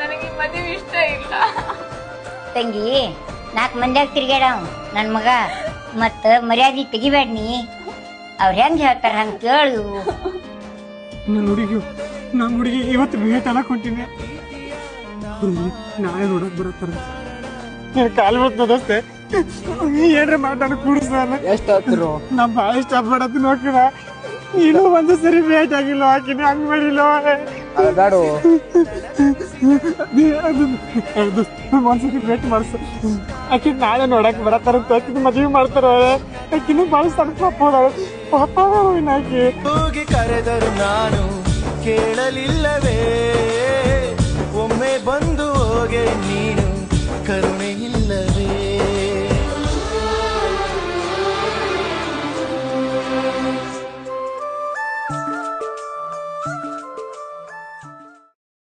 ನನಗೆ ಮದುವೆ ಇಷ್ಟ ಇಲ್ಲ. ತಂಗಿ 4 ಮಂದಿಯಾಗ ತಿರ್ಗ್ಯಾಡವ್ ನನ್ ಮಗ. ಮತ್ತ ಮರ್ಯಾದೆ ತೆಗಿಬೇಡ ನೀ. ಅವ್ರ ಹೆಂಗ್ ಹೇಳ್ತಾರ ಹಂಗ ಕೇಳು. ನಮ್ಮ ಹುಡುಗಿ ಇವತ್ತು ಭೇಟ ಅನ್ನಕ್ ಹೊಂಟಿನಿ. ನಾಳೆ ನೋಡಕ್ ಬರತ್ತಾರ. ಕಾಲ್ ಬರ್ತದ ದೋಸ್ತೆ, ಏನ್ರ ಮಾತಾಡ ಕೂಡಿಸ್ತಾನ. ಎಷ್ಟಾದ್ರು ನಾ ಭಾಳ ಇಷ್ಟ ಪಡತ್ ನೋಡ್ಕಿನ. ಇನ್ನೂ ಒಂದು ಸರಿ ಭೇಟ ಆಗಿಲ್ಲ ಆಕಿನ. ಹಂಗ್ ಮಾಡಿಲ್ಲ ಬೇಡ. ಒಂದ್ಸತಿ ಭೇಟಿ ಮಾಡಿಸು. ಆಕಿ ನಾಳೆ ನೋಡಕ್ ಬರತ್ತಾರಂತ. ಆಕಿನ ಮದ್ವಿ ಮಾಡ್ತಾರ. ಆಕಿನ ಭಾಳ ಸಣ್ಣ ಪಾಪ ಆಕಿ ಹೋಗಿ ಕರೆದರು ನಾನು ಕೇಳಲಿಲ್ಲವೇ